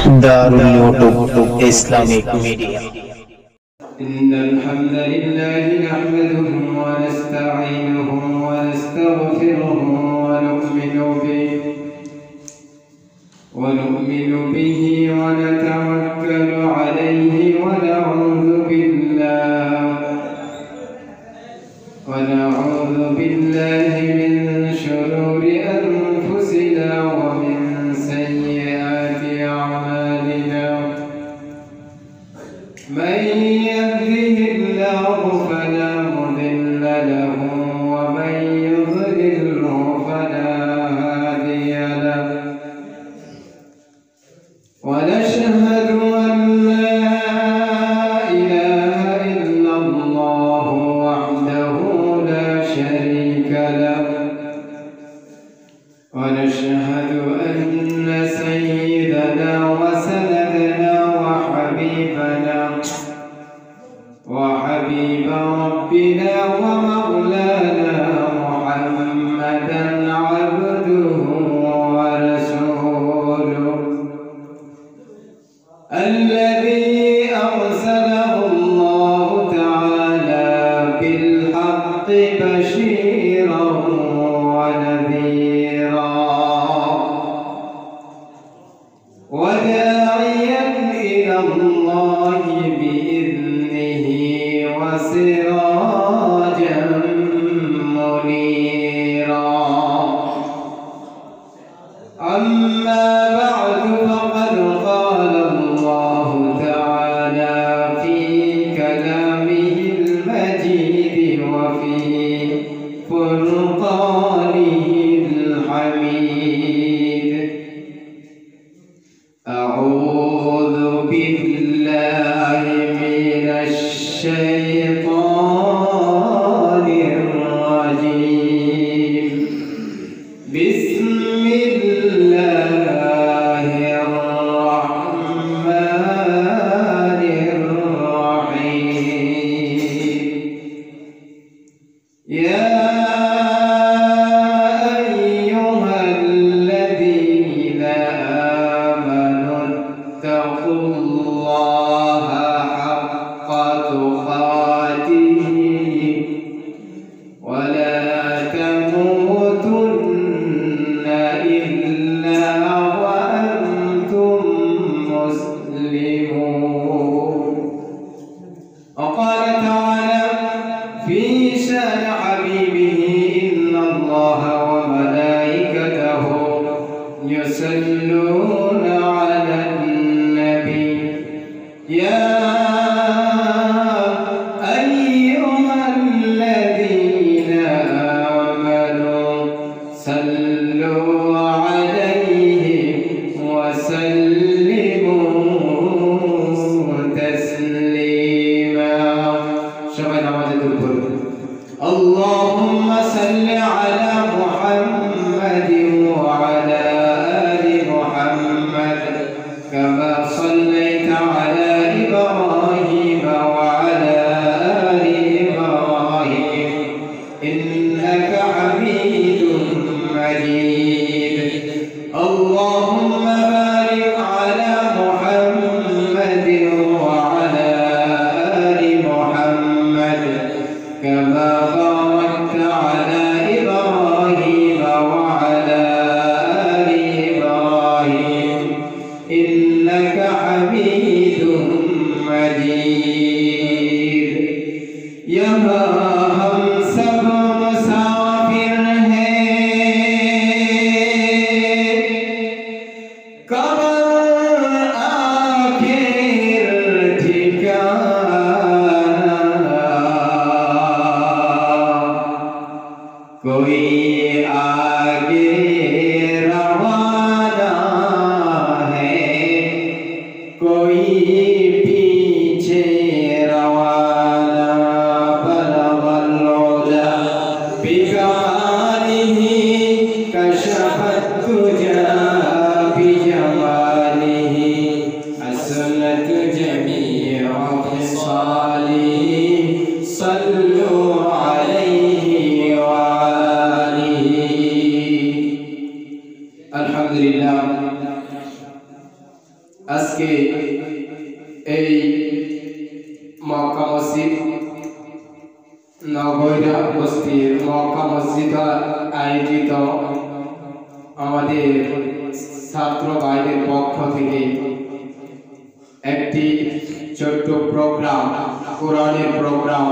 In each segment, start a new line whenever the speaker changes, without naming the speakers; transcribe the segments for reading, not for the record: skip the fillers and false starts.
Darul YouTube Islamic media.
इन्नल हम्दुलिल्लाह नहमदुहु व नस्तईनुहु व नस्तगफिरुहु व नु'मिनु बिही व नतवक्कलु अलैहि व नऊज़ु बिल्लाहि मिन शुरूरि अनफुसिना व मिन सय्यिआति अअमालिना। मन यहदिहिल्लाहु फला मुदिल्ल लहु व मन युद्लिल्हु फला हादिय लहु। व नशहदु अन ला इलाहा इल्लल्लाहु वहदहु ला शरीका लहु। व नशहदु अन्न सय्यिदना व सनदना व हबीबना وحبيب ربنا ومولانا محمدا عبده ورسوله الذي أرسله الله تعالى بالحق بشيرا ونذيرا وداعيا إلى الله بإذنه وسراجا منيرا. أما بعد فقد قال الله تعالى في كلامه المجيد وفي فرقانه الحميد: أعوذ بالله من الشيطان الرجيم. بسم الله الرحمن الرحيم. يا أيها الذين آمنوا اتقوا الله حق تقاته ولا تموتن إلا وأنتم مسلمون. وقال تعالى في شأن حبيبه: إن الله وملائكته يصلون على النبي يا أيها الذين آمنوا صلوا عليه وسلموا تسليما. شباب نماز الظهر. اللهم صل على محمد وعلى آل محمد كما صليت على إبراهيم وعلى آل إبراهيم إنك حميد مجيد. اللهم بارك على محمد وعلى آل محمد كما باركت على إبراهيم وعلى آل إبراهيم إنك حميد مجيد. यहाँ हम सब मुसाफिर हैं, कब्र आखिर ठिकाना। कोई आगे रवाना है, कोई पीछे रवाना। बलगल उला बिकमालिही कशफत तुजा बिजमालिही असनत जमीअ खिसालिही सल्लु अलैहि व आलिही। अल्हम्दुलिल्लाह। আজকে এই মক্কা মসজিদ নগরীরা বস্তির মক্কা মসজিদ আয়োজিত আমাদের ছাত্র ভাইদের পক্ষ থেকে একটি ছোট্ট প্রোগ্রাম, কোরআনের প্রোগ্রাম,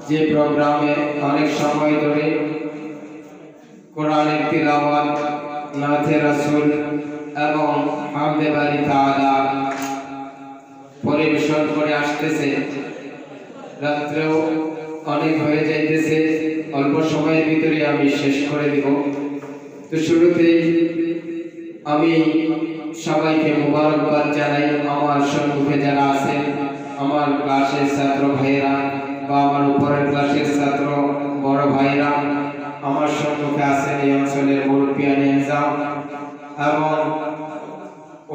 যে প্রোগ্রামে অনেক সময় ধরে কোরআনের তিলাওয়াত, নাতে রাসূল এবং হামদে বারি তাআলা পরিবেশন করে আসতেছে। রাত্রেও অনেক হয়ে যাইতেছে, অল্প সময়ের ভিতরে আমি শেষ করে দিব। তো শুরুতেই আমি সবাইকে মোবারকবাদ জানাই। আমার সম্মুখে যারা আছেন, আমার ক্লাসের ছাত্র ভাইয়েরা বা আমার উপরের ক্লাসের ছাত্র বড় ভাইরা, আমার সম্মুখে আছেন এই অঞ্চলের মুরব্বিয়ান নিজাম এবং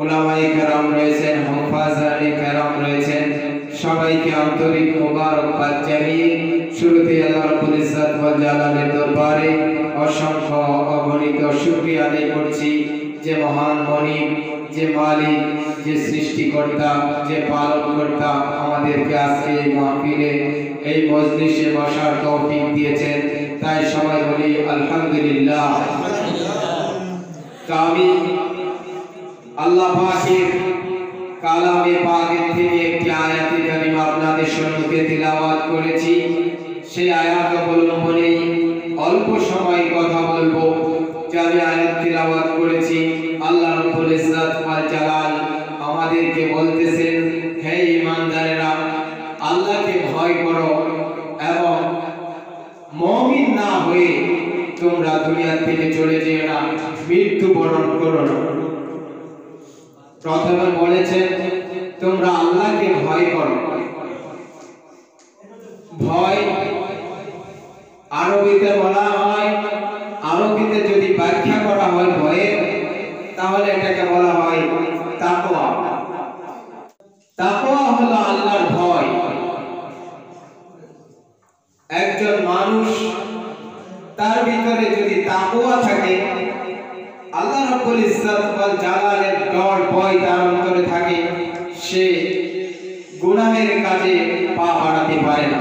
উলামায়ে কেরাম রয়েছেন, হুফাজায়ে কেরাম রয়েছেন। সবাইকে আন্তরিক মোবারকবাদ জানিয়ে শুরুতে আল্লাহ রাব্বুল ইজ্জত ওয়াল জালালের দরবারে অসংখ্য অগণিত শুকরিয়া আদায় করছি, যে মহান মনিব, যে মালিক, যে সৃষ্টিকর্তা, যে পালনকর্তা আমাদেরকে আজকে এই মাহফিলে, এই মজলিসে বসার তৌফিক দিয়েছেন। তাই সবাই বলি আলহামদুলিল্লাহ। আমি আল্লাহ পাকের কালামে পাকের থেকে একটি আয়াতে কারিমা আপনাদের সম্মুখে তিলাওয়াত করেছি। সেই আয়াত অবলম্বনে অল্প সময় কথা বলবো। যে আমি আয়াত তিলাওয়াত করেছি, আল্লাহ রাব্বুল ইজ্জত ওয়াল জালাল আমাদেরকে বলতেছেন, হে ঈমানদারেরা, আল্লাহকে ভয় করো এবং মুমিন না হয়ে তোমরা দুনিয়া থেকে চলে যেও না, মৃত্যুবরণ করো না। প্রথমে বলেছেন তোমরা আল্লাহকে ভয় করো। ভয় আরবিতে বলা হয়, আরবিতে যদি ব্যাখ্যা করা হয় ভয়ের, তাহলে এটাকে বলা হয় তাকওয়া। তাকওয়া হলো আল্লাহর ভয়। একজন মানুষ তার ভিতরে যদি তাকওয়া থাকে, আল্লাহ রাব্বুল ইজ্জত ওয়াল জালালের ডর ভয় তার অন্তরে থাকে, সে গুনাহের কাজে পা বাড়াতে পারে না।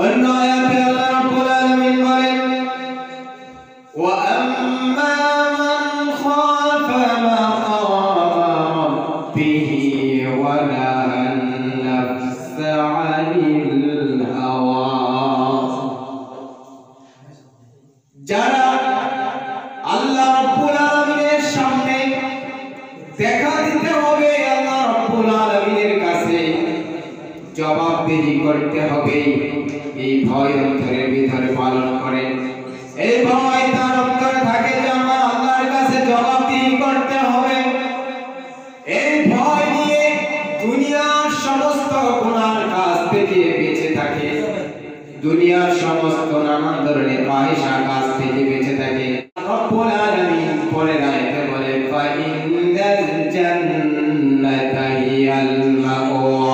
অন্য আয়াতে আল্লাহ রাব্বুল আলামিন বলেন, ওয়া আম্মা মান খাফা মাকামা রাব্বিহি ওয়া নাহান নাফসা আনিল হাওয়া। যারা আল্লাহ রাব্বুল আলামিনের সামনে দেখা দিতে হবে, আল্লাহ রাব্বুল আলামিনের কাছে জবাবদিহি করতে হবে, এই ভয় অন্তরের ভিতরে পালন করেন। এই ভয় তার অন্তরে থাকে যে আমার আল্লাহর কাছে জবাবদিহি করতে হবে। এই ভয় নিয়ে দুনিয়ার সমস্ত গুনার কাজ থেকে বেঁচে থাকে, দুনিয়ার সমস্ত নানান ধরনের ফাহিশা কাজ থেকে বেঁচে থাকে। রব্বুল আলামিন পরে আয়াতে বলে, ফা ইন্নাল জান্নাতা হিয়াল মাওয়া।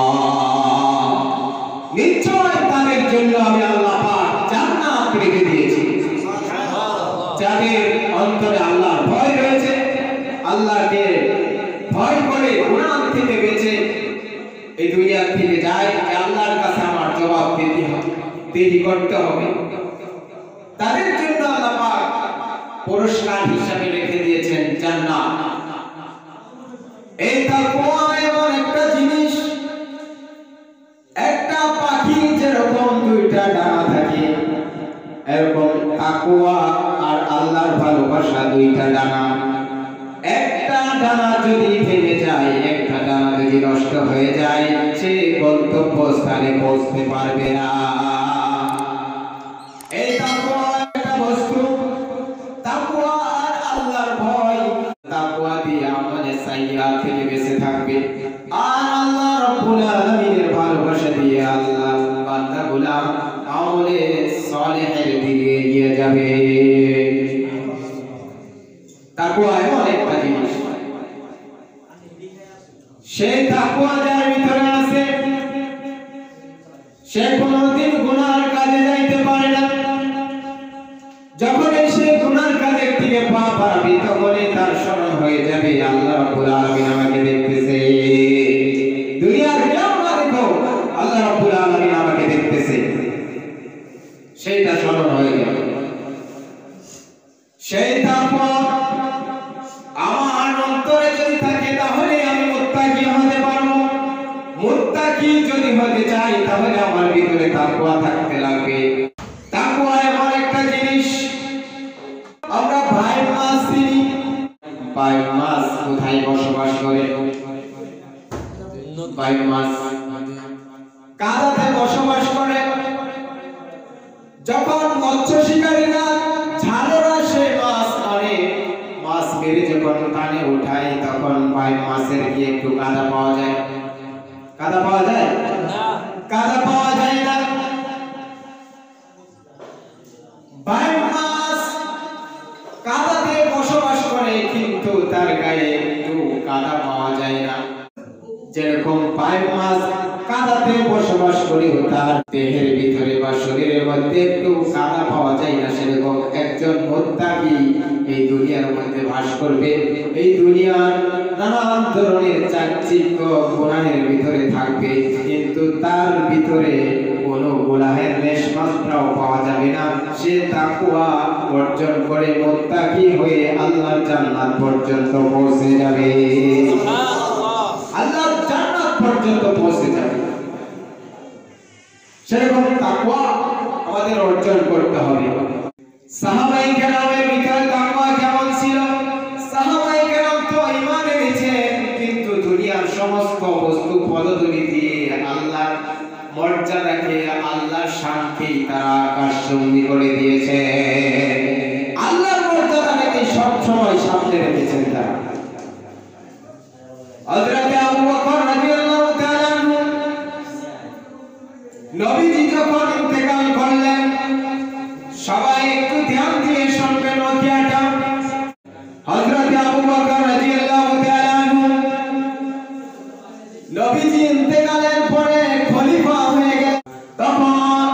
নিশ্চয় তাদের জন্য আমি আল্লাহ পাক জান্নাত রেখে দিয়েছি। যাদের অন্তরে আল্লাহর ভয় রয়েছে, আল্লাহকে ভয় করে গুনাহ থেকে বেঁচে এই দুনিয়া থেকে যায়, আল্লাহর কাছে আমার জবাব দিতে হবে, দেরি করতে হবে, তাদের জন্য আল্লাহ পাক পুরস্কার হিসাবে রেখে দিয়েছেন জান্নাত। এই তাকওয়া এমন একটা জিনিস, একটা পাখি যেরকম দুইটা ডানা থাকে, এরকম তাকওয়া আর আল্লাহর ভালোবাসা দুইটা ডানা। একটা ডানা যদি ভেঙে যায়, একটা ডানা যদি নষ্ট হয়ে যায়, সে গন্তব্যস্থানে পৌঁছতে পারবে না। এই তাকওয়া একটা বস্তু, তাকওয়া আর আল্লাহর ভয়। তাকওয়া দিয়ে আমলে সাইয়্যাত থেকে বেঁচে থাকবে, আর আল্লাহ রাব্বুল আলামিনের ভালোবাসা দিয়ে আল্লাহ বান্দাগুলা আমলে সালেহের দিকে এগিয়ে যাবে। তাকওয়া এমন একটা জিনিস, সেই তাকওয়া যার ভিতরে আছে, সে কোনোদিন গুনার কাজে যাইতে পারে না। যখন সে গুনার কাজের দিকে পা বাড়াবে, তখনই তার স্মরণ হয়ে হয়ে যাবে আল্লাহ রাব্বুল আলামিন আমাকে দেখতেছে। দুনিয়ার কেউ না দেখো, আল্লাহ রাব্বুল আলামিন আমাকে দেখতেছে, সেটা স্মরণ হয়ে যাবে। সেই তাকওয়া আমার অন্তরে যদি থাকে তাহলে আমি মুত্তাকি হতে পারবো। মুত্তাকি যদি হতে চাই তাহলে আমার ভিতরে তাকওয়া থাকতে লাগবে। তাকওয়া এমন একটা জিনিস, আমরা ভাই মাছ চিনি। ভাই মাছ কোথায় বসবাস করে? ভাই মাছ কাদাতে বসবাস করে। যখন মৎস্য শিকারীরা ঝালরা সে মাছ মারে, মাছ মেরে যখন টানে উঠায়, তখন ভাই মাছের কি একটু কাদা পাওয়া যায়? কাদা পাওয়া যায় না, কাদা পাওয়া যায় না। ভাই মাছ কাদাতে বসবাস করে, কিন্তু তার গায়ে একটু কাদা পাওয়া যায় না। যেরকম ভাই মাছ কাদাতে বসবাস করে, তার দেহের ভিতরে বা শরীরের মধ্যে একটু কাদা পাওয়া যায় না, সেরকম একজন মুত্তাকি এই দুনিয়ার মধ্যে বাস করবে। এই দুনিয়ার নানান ধরনের চাকচিক্য গুনাহের ভিতরে থাকবে, কিন্তু তার ভিতরে কোনো গুনাহের লেশ মাত্রাও পাওয়া যাবে না। সে তাকওয়া অর্জন করে মুত্তাকি হয়ে আল্লাহর জান্নাত পর্যন্ত পৌঁছে যাবে। আল্লাহর জান্নাত পর্যন্ত পৌঁছে যাবে। সেরকম তাকওয়া আমাদের অর্জন করতে হবে। সাহাবায়ে কেরামের ভিতরে তাকওয়া কেমন ছিল? সাহাবায়ে কেরাম তো ঈমান এনেছেন, কিন্তু দুনিয়ার সমস্ত বস্তু পদধূলি দিয়ে আল্লাহর মর্যাদাকে, আল্লাহর শানকে তারা আকাশচুম্বী করে দিয়েছে। আল্লাহর মর্যাদাকে সব সময় সামনে রেখেছেন তারা। হযরত আবু বকর রাদিয়াল্লাহু তাআলা আনহু নবীজি যখন ইন্তেকাল করলেন, সবাই একটু ধ্যান দিয়ে শুনবেন ওয়াকিয়াটা। হযরত আবু বকর রাদিয়াল্লাহু তাআলা আনহু নবীজি ইন্তেকালের পরে খলিফা হয়ে গেলেন। তখন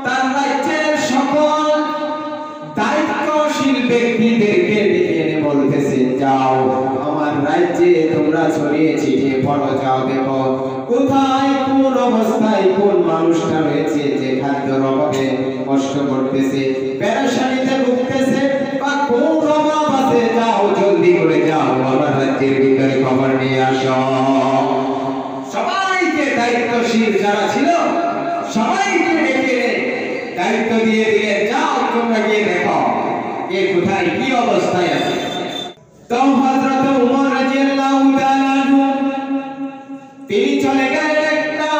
তার রাজ্যের সকল দায়িত্বশীল ব্যক্তিদেরকে ডেকে এনে বলতেছে, যাও আমার রাজ্যে তোমরা ছড়িয়ে ছিটিয়ে পড়ো, যাও দেখো কোথায় কোন অবস্থায় কোন মানুষটা রয়েছে যে খাদ্যের অভাবে কষ্ট করতেছে, পেরেশানিতে ভুগতেছে, বা কোন অভাব আছে, যাও জলদি করে যাও আমার রাজ্যের ভিতরে খবর নিয়ে আসো। সবাইকে দায়িত্বশীল যারা ছিল সবাইকে ডেকে দায়িত্ব দিয়ে দিলেন, যাও তোমরা গিয়ে দেখো কে কোথায় কি অবস্থায় আছে। তো হযরত ওমর রাদিয়াল্লাহু তাআলা আনহু তিনি চলে গেলেন একটা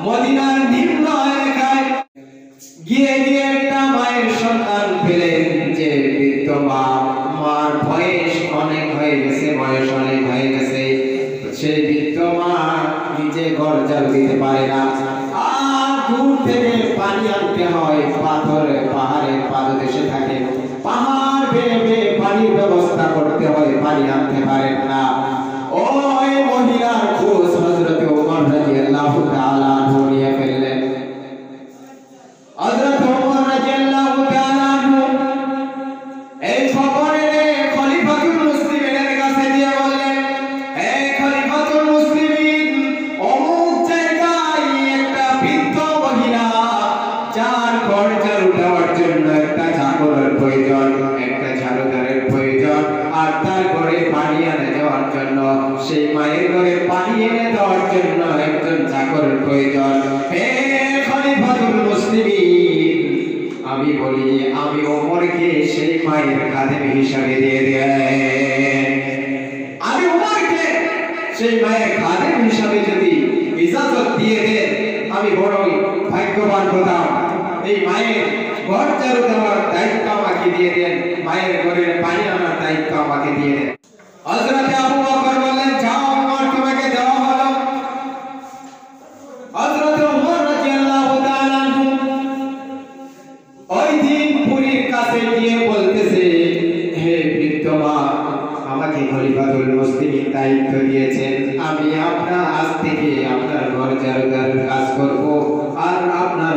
মদিনার নিম্ন এলাকায়। গিয়ে গিয়ে একটা মায়ের সন্তান পেলেন, যে বৃদ্ধ মা, মার বয়স অনেক হয়ে গেছে, বয়স অনেক হয়ে গেছে। সেই বৃদ্ধ মা নিজে ঘর ঝাড়ু দিতে পারে না, আর দূর থেকে পানি আনতে হয়। পাহাড়ের পাদদেশে থাকে, পাহাড় বেয়ে বেয়ে পানির ব্যবস্থা করতে হয়, পানি আনতে পারেন না। ওই মহিলার খোঁজ হযরত ওমর রাদিয়াল্লাহু তাআলা আনহু নিয়ে ফেললেন। হযরত ওমর রাদিয়াল্লাহু তাআলা আনহু এই খবর এনে খলিফাতুল মুসলিমিনের কাছে দিয়ে বললেন, হে খলিফাতুল মুসলিমিন, অমুক জায়গায় একটা বৃদ্ধ মহিলা, যার ঘর ঝাড়ু দেওয়ার জন্য একটা চাকরের প্রয়োজন, একটা ঝাড়ুদারের প্রয়োজন, আর তার ঘরে পানি এনে দেওয়ার জন্য, সেই মায়ের ঘরে পানি এনে দেওয়ার জন্য একজন চাকরের প্রয়োজন। হে খলিফাতুল মুসলিমিন, আমি বলি আমি ওমরকে সেই মায়ের খাদেম হিসাবে দিয়ে দেন। আমি ওমরকে সেই মায়ের খাদেম হিসাবে যদি ইজাজত দিয়ে দেন, আমি বড়ই ভাগ্যবান হতাম। এই মায়ের ঘর ঝাড়ু দেওয়ার দায়িত্ব আমাকে দিয়ে দেন, মায়ের ঘরের পানি আনার দায়িত্ব আমাকে দিয়ে দেন। হযরত আবু বকর বললেন, যাও ওমর, তোমাকে দেওয়া হলো। হযরত ওমর রাদিয়াল্লাহু তাআলা আনহু ওই দিন পুরীর কাছে গিয়ে বলতেছে, হে বৃদ্ধ মা, আমাকে খলিফাতুল মুসলিমিন দায়িত্ব দিয়েছেন, আমি আজ থেকে আপনার ঘর ঝাড়ু দেওয়ার কাজ করব, আর আপনার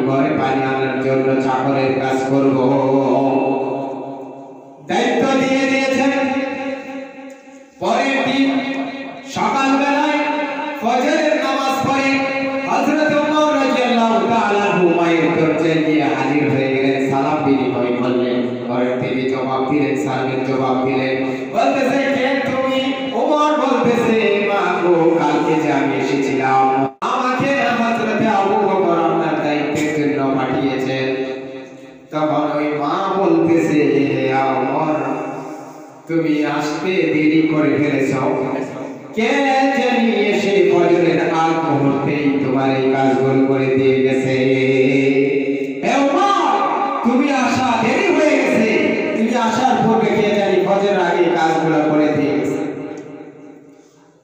ঘরে পানি আনার জন্য চাকরের কাজ করব। দায়িত্ব দিয়ে দিয়েছেন। তখন ওই মা বলতেছে, হে ওমর, তুমি আসতে দেরি করে ফেলেছ, কে জানি এসে ফজরের আগ মুহূর্তেই তোমার এই কাজগুলো করে দিয়ে গেছে। হে ওমর, তুমি আসা দেরি হয়ে গেছে, তুমি আসার পূর্বে কে জানি ফজরের আগে কাজগুলো করে দিয়ে গেছে।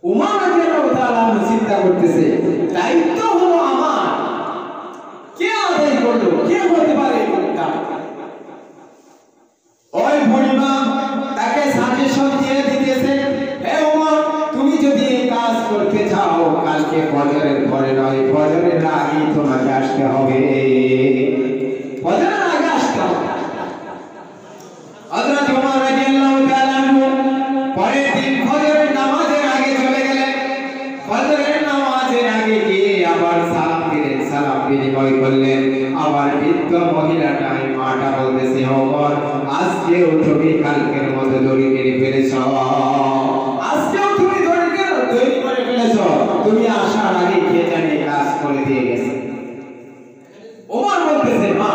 উমর রাদিয়াল্লাহু তাআলা চিন্তা করতেছে, দায়িত্ব হলো আমার, কে আদায় করলো, কে হতে পারে এই লোকটা? ওই বুড়িমা তাকে সাজেশন দিয়ে দিতেছে, হে ওমর, তুমি যদি এই কাজ করতে চাও, কালকে ফজরের পরে নয়, ফজরের আগেই তোমাকে আসতে হবে, ফজরের আগে আসতে হবে। হযরত ওমর রাদিয়াল্লাহু তাআলা পরের দিন ফজরের নামাজের আগে চলে গেলেন। ফজরের নামাজের আগে গিয়ে আবার সালাম দিলেন, সালাম বিনিময় করলেন। আবার বৃদ্ধ মহিলাটা, মাটা বলতেছে, ওমর, আজকেও তুমি কালকের মতো দড়ি কেটে ফেলেছ, আজকেও তুমি দড়ি করে ফেলেছ, তুমি আসার আগে কে জানি কাজ করে দিয়ে গেছে। ওমর বলতেছে, মা,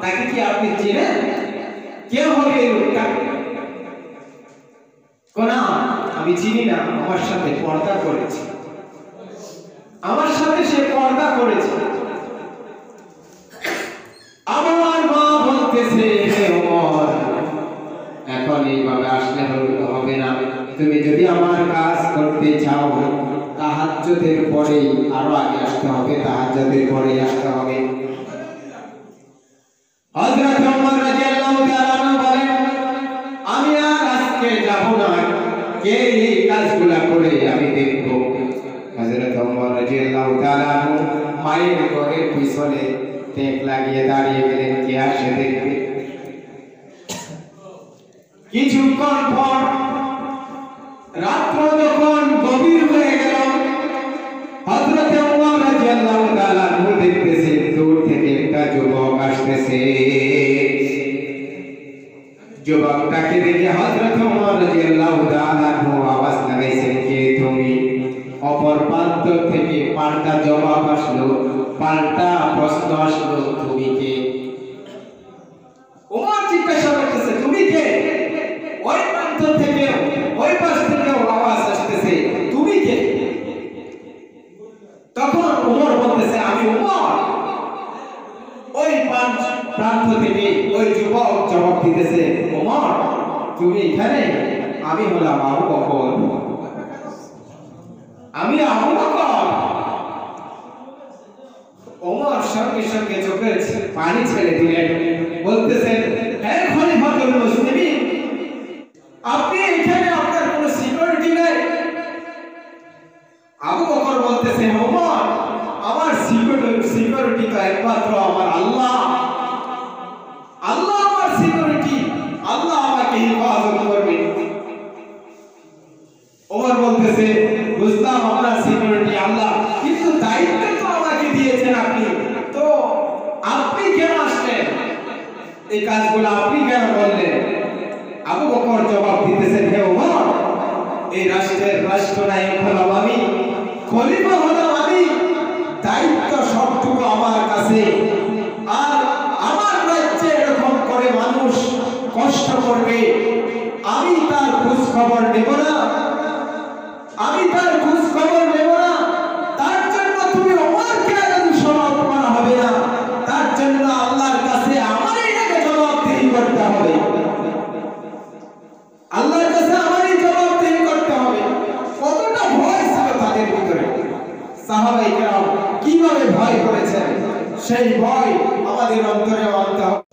তাকে কি আপনি চেনেন? কে হবে এই লোকটা? না, আমি চিনি না, আমার সাথে পর্দা করেছে, আমার সাথে সে পর্দা করেছে। আমার মা বলতেছে, হে ওমর, এখন এইভাবে আসলে হবে না, তুমি যদি আমার কাজ করতে চাও, তাহাজ্জুদের পরেই আরো আগে আসতে হবে, তাহাজ্জুদের পরেই আসতে হবে। হযরত ওমর রাদিয়াল্লাহু তাআলা বলেন, আমি আর আজকে যাব না, কে এই কাজগুলা করে আমি দেখব। হযরত ওমর রাদিয়াল্লাহু তাআলা মায়ের ঘরের পিছনে টেক লাগিয়ে দাঁড়িয়ে গেলেন, কে আসে দেখবে। কিছুক্ষণ পর রাত্র যখন গভীর হয়ে গেল, হযরত ওমর রাদিয়াল্লাহু তাআলা দেখতেছে দূর থেকে একটা যুবক আসতেছে। যুবকটাকে দেখে হযরত ওমর রাদিয়াল্লাহু তাআলা আওয়াজ লাগাইছেন, কে তুমি? অপর প্রান্ত থেকে পাল্টা জবাব আসলো, পাল্টা প্রশ্ন আসলো, তুমি কে? ওমর জিজ্ঞাসা করতেছে, তুমি কে? ওই প্রান্ত থেকে ওই পাশ থেকে আওয়াজ আসতেছে, তুমি কে? তখন ওমর বলতেছে, আমি ওমর। ওই প্রান্ত থেকে ওই যুবক জবাব দিতেছে, ওমর, তুমি এখানে? আমি হলাম আবু বকর, আমি আবু বকর। ওমর সঙ্গে সঙ্গে চোখের পানি ছেড়ে দিলেন, বলতেছেন, হে খলিফাতুল মুসলিমিন, আপনি এখানে, আপনার কোনো সিকিউরিটি নাই? আবু বকর বলতেছে, ওমর, আমার সিকিউরিটি তো একমাত্র আমার আল্লাহ, আল্লাহ আমার সিকিউরিটি, আল্লাহ আমাকে হেফাজত করবে। ওমর বলতেছে, বুঝলাম আপনার সিকিউরিটি আল্লাহ, কিন্তু দায়িত্ব তো আমাকে দিয়েছেন আপনি, তো আপনি কেন আসলেন? এই কাজগুলো আপনি কেন করলেন? আবু বকর জবাব দিতেছেন, হে ওমর, এই রাষ্ট্রের রাষ্ট্রনায়ক হলাম আমি, খলিফা হলাম আমি, দায়িত্ব সবটুকু আমার কাছে। আর আমার রাজ্যে এরকম করে মানুষ কষ্ট করবে, আমি তার খোঁজ খবর নেব না, আমি তার খোঁজ খবর নেব না। তার জন্য তুমি ওমরকে আগে দোষারোপ করা হবে না, তার জন্য আল্লাহর কাছে আমারই আগে জবাবদিহি করতে হবে, আল্লাহর কাছে আমারই জবাবদিহি করতে হবে। কতটা ভয় ছিল তাদের ভিতরে, সাহাবায়ে কেরাম কিভাবে ভয় করেছেন, সেই ভয় আমাদের অন্তরে আনতে হবে।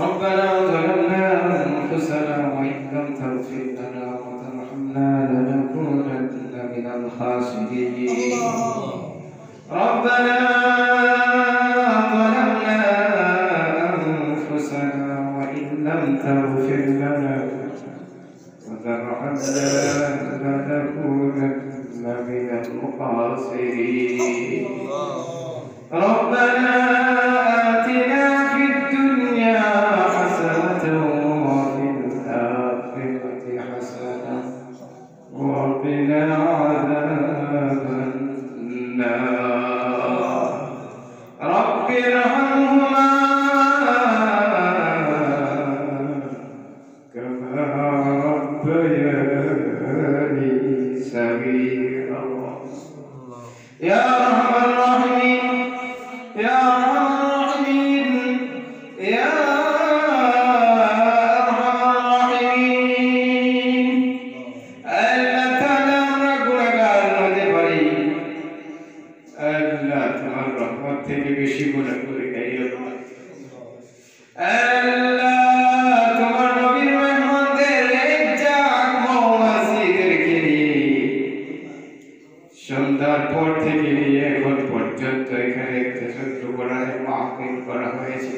ربنا ظلمنا أنفسنا وإن لم تغفر لنا وترحمنا لنكونن من الخاسرين. ربنا ظلمنا أنفسنا وإن لم تغفر لنا وترحمنا لنكونن من الخاسرين. ربنا آتنا في الدنيا حسنة وفي الآخرة ربياني صغيرا يا أرحم الراحمين يا أرحم الراحمين يا أرحم الراحمين আল্লাহ তাআলা আমরা গুনাহগার হতে পারি আল্লাহ তোমার রহমত থেকে বেশি গুনাহ করি নাই আল্লাহ তোমার নবীর মেহমানদের জাক মৌমাছিদেরকে নিয়ে সন্ধ্যার পর থেকে নিয়ে এখন পর্যন্ত এখানে একটা ছোট্ট কোরআনের মাহফিল করা হয়েছে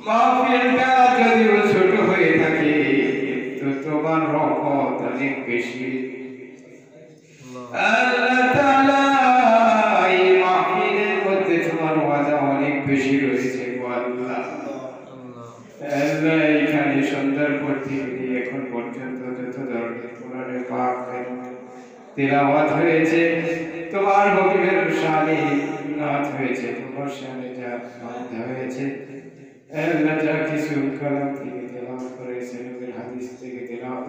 মাহফিলটা যদিও ছোট হয়ে থাকে কিন্তু তোমার রহমত অনেক বেশি আল্লাহ তাআলা এই মাহফিলের মধ্যে তোমার ওয়াদা অনেক বেশি রয়েছে গো আল্লাহ আল্লাহ এখানে সন্ধ্যার পর থেকে নিয়ে এখন পর্যন্ত যত ধরনের কোরআনের পাক তেলাওয়াত হয়েছে তোমার হবিবের শানে নাত হয়েছে তোমার শানে যা বান্দা হয়েছে আল্লাহ যা কিছু কালাম থেকে তেলাওয়াত করেছে নবীর হাদিস থেকে তেলাওয়াত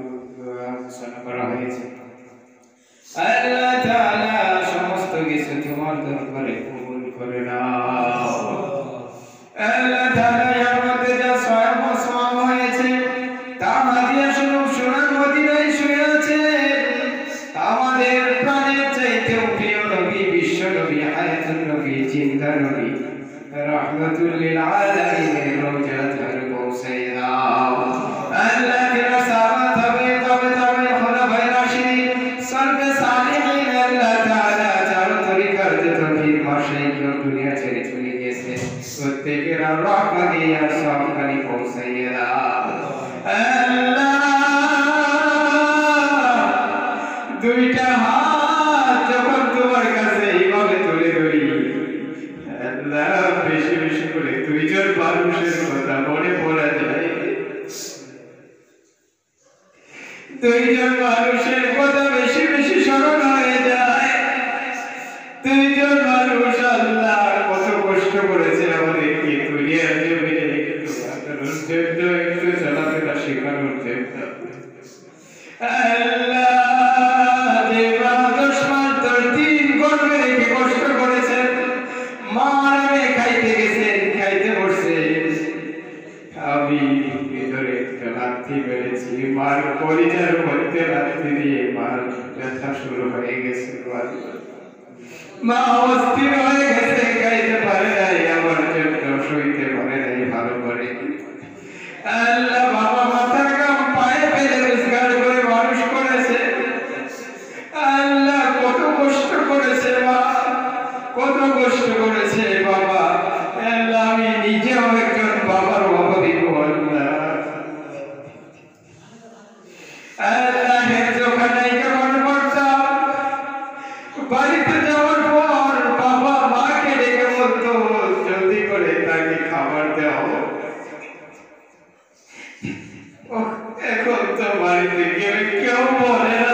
আলোচনা করা হয়েছে আল্লাহ তাআলা সমস্ত কিছু তোমার দরবারে কবুল করে নাও আল্লাহ তাআলা এর মধ্যে যা সওয়াব হয়েছে তা হাদিয়া স্বরূপ সোনার মদিনায় শুয়ে আছে আমাদের প্রাণের চাইতেও প্রিয় নবী বিশ্ব নবী হায়াতুন নবী জিন্দা নবী রাহমাতুল লিল আলামিন রওজাতুল পৌঁছায় দাও আল্লাহ তেরা সাহাবাত হবে তবে খুলাফায়ে রাশিদিন সলবে সালিহিন আল্লাহ তাআলা যার তরিকার যত পীর মাশায়েখ দুনিয়া ছেড়ে চলে গিয়েছে প্রত্যেকের রহমতে আর সবখানি পৌঁছায় দাও আল্লাহ দুইটা হাত যখন তোমার কাছে এইভাবে তুলে ধরি আল্লাহ বেশি বেশি করে দুইজন মানুষের কথা মনে পড়া যায় দুইজন মানুষের কথা বেশি বেশি স্মরণ হয়ে যায় দুইজন মানুষ আল্লাহ কত কষ্ট করেছে আমাদেরকে দুনিয়ার জমিনে একটু চলাফেরা শেখানোর জন্য আল্লাহ মার পরিচার মধ্যে রাত্রি দিয়ে মার ব্যথা শুরু হয়ে গেছে মা অস্থির হয়ে গেছে খাইতে পারে নাই আমার জন্য সইতে পারে নাই ভালো করে আল্লাহ বাবা মাথার গাম পায়ে ফেলে রোজগার করে মানুষ করেছে আল্লাহ কত কষ্ট করেছে মা কত কষ্ট করেছে বাবা আল্লাহ আমি নিজেও একজন বাবার অভাবী আল্লাহ বাড়িতে যাওয়ার পর বাবা মাকে ডেকে বলতো জলদি করে তাকে খাবার দাও এখন তো বাড়িতে গেলে কেউ বলে না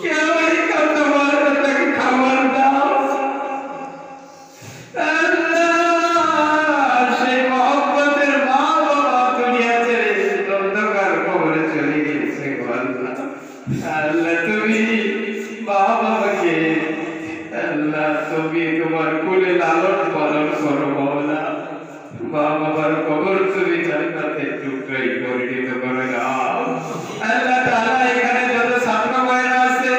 কেউ কথা বলে না তাকে খাবার দাও সেই মহব্বতের মা বাবা দুনিয়া ছেড়ে অন্ধকার কবরে চলে গিয়েছে আল্লাহ তুমি বাবাকে আল্লাহ তুমি তোমার কোলে লালন পালন করো মাওলা মা বাবার কবর তুমি জান্নাতের টুকরাই পরিণত করে দাও আল্লাহ তাআলা এখানে যত ছাত্র ভাইরা আছে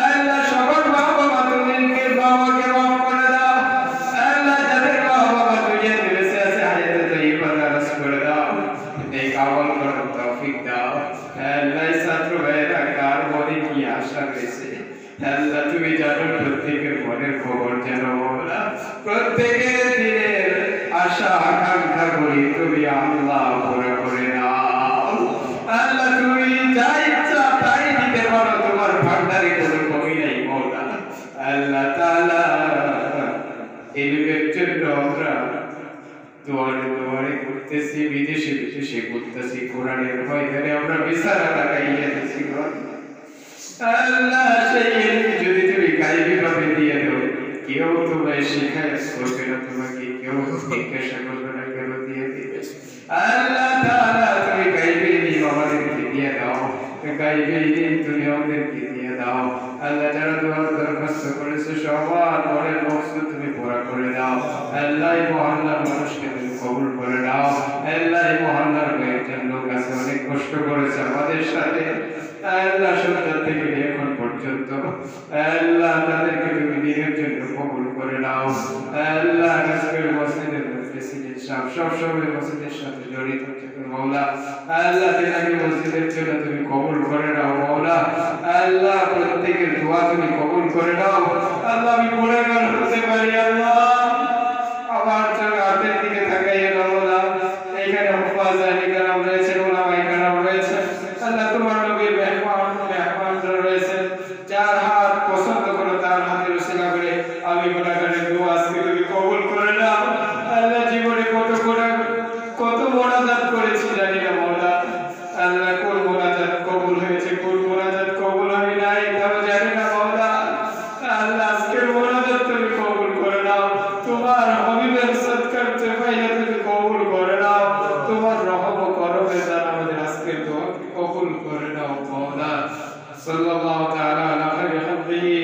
আল্লাহ সবার মা বাবা তুমিকে বাবাকে মাফ করে দাও আল্লাহ যাদের মা বাবা দুনিয়াতে বেঁচে আছে হায়াতে তাইয়্যিবা দারাজ করে দাও নেক আমল করার তৌফিক দাও আল্লাহ ছাত্র ভাইরা কার মনে কি আশা রয়েছে আল্লাহ তুমি জানো প্রত্যেকের মনের খবর জানো মাওলা প্রত্যেকের দিনের আশা আকাঙ্ক্ষা করি তুমি আল্লাহ পুরো করে নাও আল্লাহ তুমি যা ইচ্ছা তাই দিতে পারো তোমার ভান্ডারে কোনো কমি নাই মাওলা আল্লাহ তাআলা ইলমের জন্য আমরা দুয়ারে দুয়ারে করতেছি বিদেশে বিদেশে করতেছি কোরআনের ময়দানে আমরা বিচারা লাগাইয়া দিছি আল্লাহ সেই যদি তুমি গায়েবী ভাবে দিয়ে দাও কেউ তোমায় শিখায় করবে না তোমাকে কেউ জিজ্ঞাসা করবে না কেউ দিয়ে দিবে আল্লাহ তাআলা তুমি গায়েবী দিয়ে দাও, গাইবে ইলম তুমি আমাদেরকে দিয়ে দাও। আল্লাহ যারা দোয়া দরখাস্ত করেছে সবার মনের মকসদ তুমি পুরা করে দাও। আল্লাহ এই মহল্লার মানুষকে তুমি কবুল করে দাও। আল্লাহ এই মহল্লার কয়েকজন লোক আছে অনেক কষ্ট করেছে আমাদের সাথে, আল্লাহ সন্তান থেকে এখন পর্যন্ত, আল্লাহ তাদেরকে তুমি দিনের জন্য কবুল করে নাও। আল্লাহ আজকের মসজিদের প্রেসিডেন্ট সাহেব সবসময় মসজিদের সাথে জড়িত থাকেন মাওলা, আল্লাহ তেনাকে মসজিদের জন্য তুমি কবুল করে নাও মাওলা। আল্লাহ প্রত্যেকের দোয়া তুমি কবুল করে নাও। আল্লাহ আমি গুনাহগার হতে পারি, আল্লাহ আমার চোখ হাতের দিকে তাকাইয়ে নাও মাওলা। এখানে হুফাজানি কারাম রয়েছে, ওলামায়ে কারাম রয়েছে, আল্লাহ তোমার নবীর মেহমানরা রয়েছে, যার হাত পছন্দ করো তার হাতের উসিলা করে আমি গুনাহগারের দোয়া আজকে তুমি কবুল করে নাও। আল্লাহ জীবনে কত মোনাজাত করেছি জানি না মাওলা, আল্লাহ কোন মোনাজাত কবুল হয়েছে কোন মোনাজাত কবুল হয় নাই তাও জানি না মাওলা। আল্লাহ আজকের মোনাজাত তুমি কবুল করে নাও, তোমার হাবিবের সদকার পাইলে তুমি কবুল করে নাও, তোমার রহম ও করমে দ্বারা আমাদের আজকের দোয়াকে কবুল করে নাও মাওলা। সাল্লাল্লাহু তাআলা আলা খায়রি খালকিহি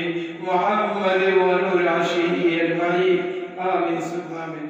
মুহাম্মাদিন ওয়া নূরি আরশিহি আজমাইন। আমিন সুবহানাল্লাহ।